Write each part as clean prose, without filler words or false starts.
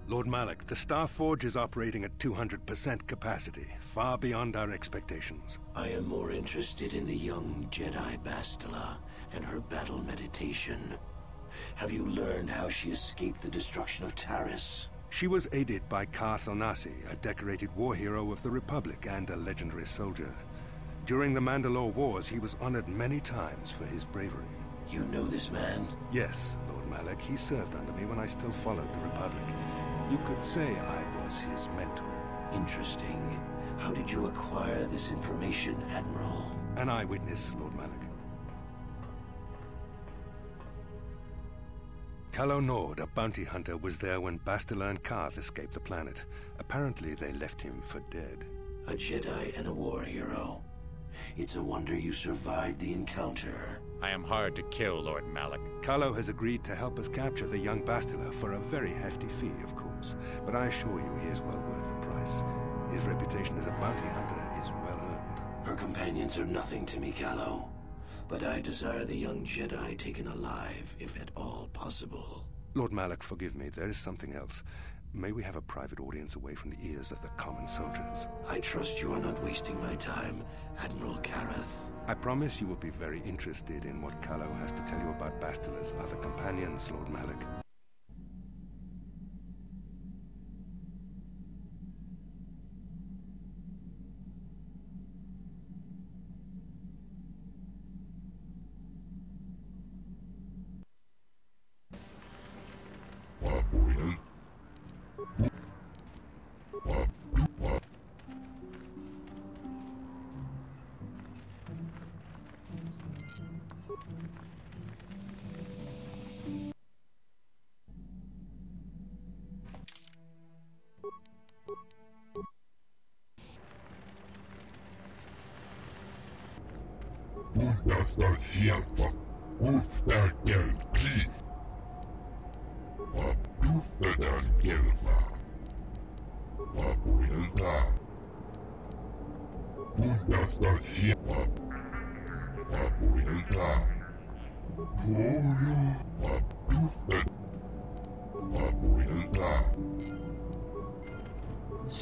Lord Malak, the Star Forge is operating at 200% capacity, far beyond our expectations. I am more interested in the young Jedi Bastila and her battle meditation. Have you learned how she escaped the destruction of Taris? She was aided by Karth Onasi, a decorated war hero of the Republic and a legendary soldier. During the Mandalore Wars, he was honored many times for his bravery. You know this man? Yes, Lord Malak. He served under me when I still followed the Republic. You could say I was his mentor. Interesting. How did you acquire this information, Admiral? An eyewitness, Lord Malak. Calo Nord, a bounty hunter, was there when Bastila and Karth escaped the planet. Apparently, they left him for dead. A Jedi and a war hero. It's a wonder you survived the encounter. I am hard to kill, Lord Malak. Calo has agreed to help us capture the young Bastila for a very hefty fee, of course. But I assure you he is well worth the price. His reputation as a bounty hunter is well earned. Her companions are nothing to me, Calo. But I desire the young Jedi taken alive, if at all possible. Lord Malak, forgive me. There is something else. May we have a private audience away from the ears of the common soldiers? I trust you are not wasting my time, Admiral Kareth. I promise you will be very interested in what Calo has to tell you about Bastila's other companions, Lord Malak.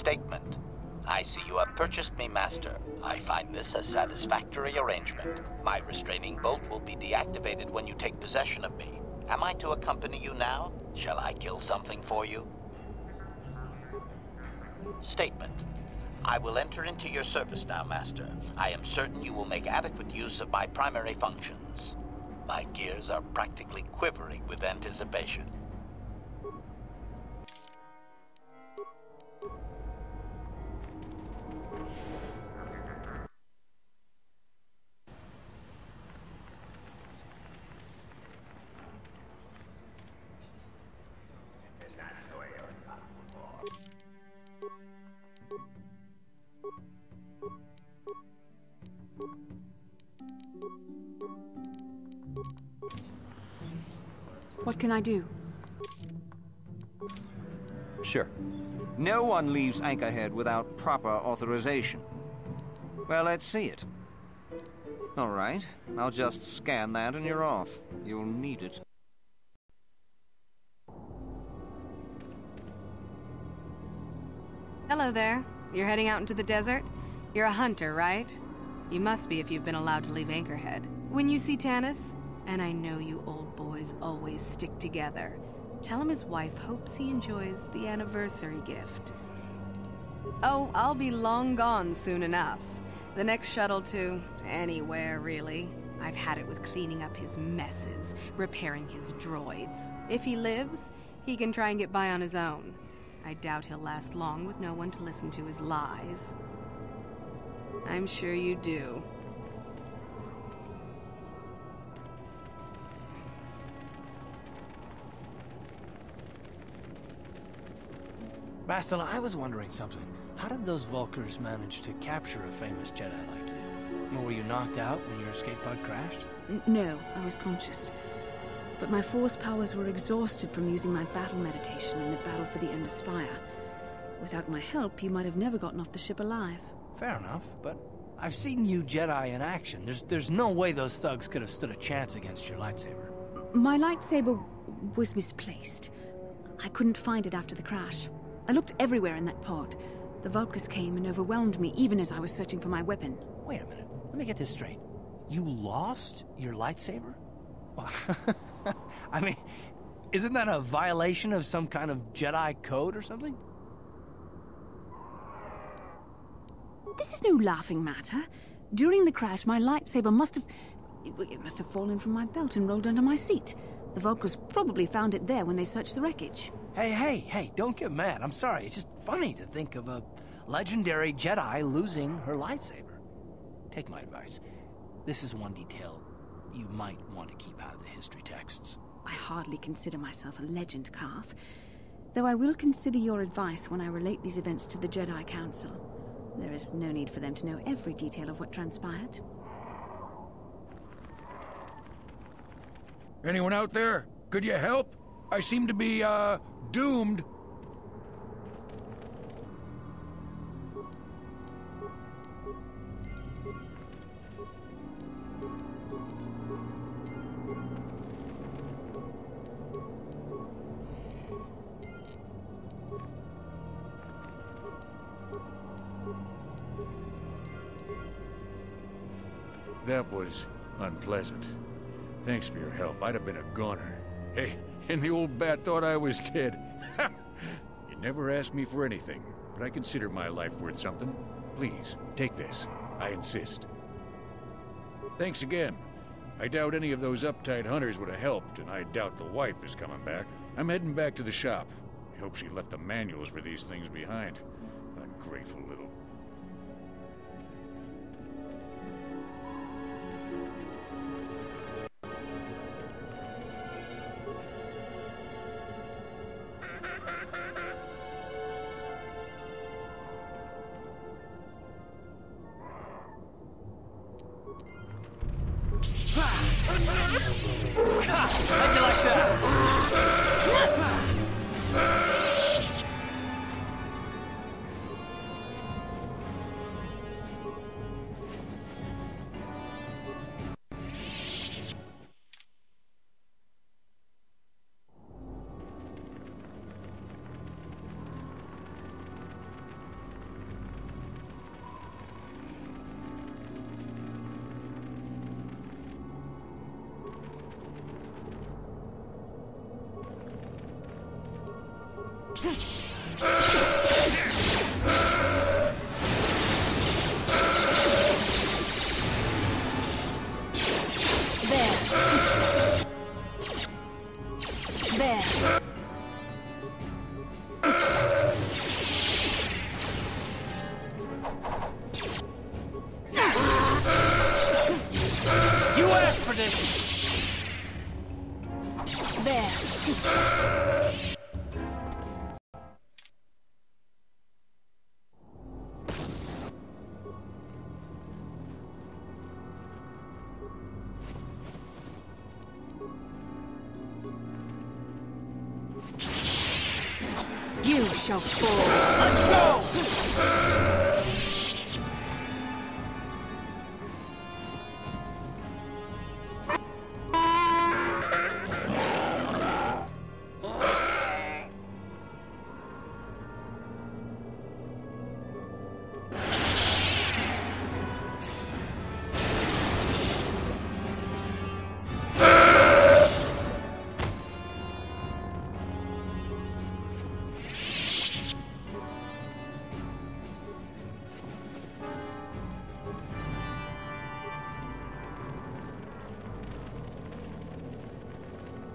Statement. I see you have purchased me, Master. I find this a satisfactory arrangement. My restraining bolt will be deactivated when you take possession of me. Am I to accompany you now? Shall I kill something for you? Statement. I will enter into your service now, Master. I am certain you will make adequate use of my primary functions. My gears are practically quivering with anticipation. What can I do? Sure. No one leaves Anchorhead without proper authorization. Well, let's see it. All right, I'll just scan that and you're off. You'll need it. Hello there. You're heading out into the desert? You're a hunter, right? You must be if you've been allowed to leave Anchorhead. When you see Tanis, and I know you old boys always stick together, tell him his wife hopes he enjoys the anniversary gift. Oh, I'll be long gone soon enough. The next shuttle to anywhere, really. I've had it with cleaning up his messes, repairing his droids. If he lives, he can try and get by on his own. I doubt he'll last long with no one to listen to his lies. I'm sure you do. Bastila, I was wondering something. How did those Vulkars manage to capture a famous Jedi like you? Were you knocked out when your escape pod crashed? No, I was conscious. But my force powers were exhausted from using my battle meditation in the battle for the Ender Spire. Without my help, you might have never gotten off the ship alive. Fair enough, but I've seen you Jedi in action. There's no way those thugs could have stood a chance against your lightsaber. My lightsaber was misplaced. I couldn't find it after the crash. I looked everywhere in that pod. The Vulkars came and overwhelmed me even as I was searching for my weapon. Wait a minute. Let me get this straight. You lost your lightsaber? I mean, isn't that a violation of some kind of Jedi code or something? This is no laughing matter. During the crash, my lightsaber must have fallen from my belt and rolled under my seat. The Vulkars probably found it there when they searched the wreckage. Hey, don't get mad. I'm sorry. It's just funny to think of a legendary Jedi losing her lightsaber. Take my advice. This is one detail you might want to keep out of the history texts. I hardly consider myself a legend, Carth. Though I will consider your advice when I relate these events to the Jedi Council. There is no need for them to know every detail of what transpired. Anyone out there? Could you help? I seem to be, doomed. That was unpleasant. Thanks for your help. I'd have been a goner. Hey, and the old bat thought I was dead. You never asked me for anything, but I consider my life worth something. Please, take this. I insist. Thanks again. I doubt any of those uptight hunters would have helped, and I doubt the wife is coming back. I'm heading back to the shop. I hope she left the manuals for these things behind. Ungrateful little... How'd you like that? You asked for this! There. You shall fall. Let's go!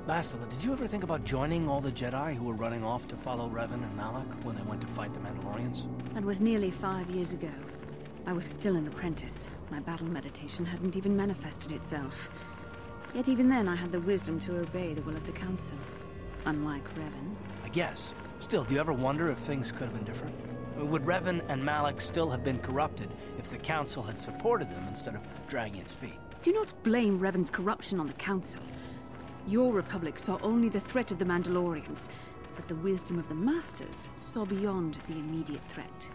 Bastila, did you ever think about joining all the Jedi who were running off to follow Revan and Malak when they went to fight the Mandalorians? That was nearly 5 years ago. I was still an apprentice. My battle meditation hadn't even manifested itself. Yet even then I had the wisdom to obey the will of the Council. Unlike Revan. I guess. Still, do you ever wonder if things could have been different? Would Revan and Malak still have been corrupted if the Council had supported them instead of dragging its feet? Do not blame Revan's corruption on the Council. Your Republic saw only the threat of the Mandalorians, but the wisdom of the Masters saw beyond the immediate threat.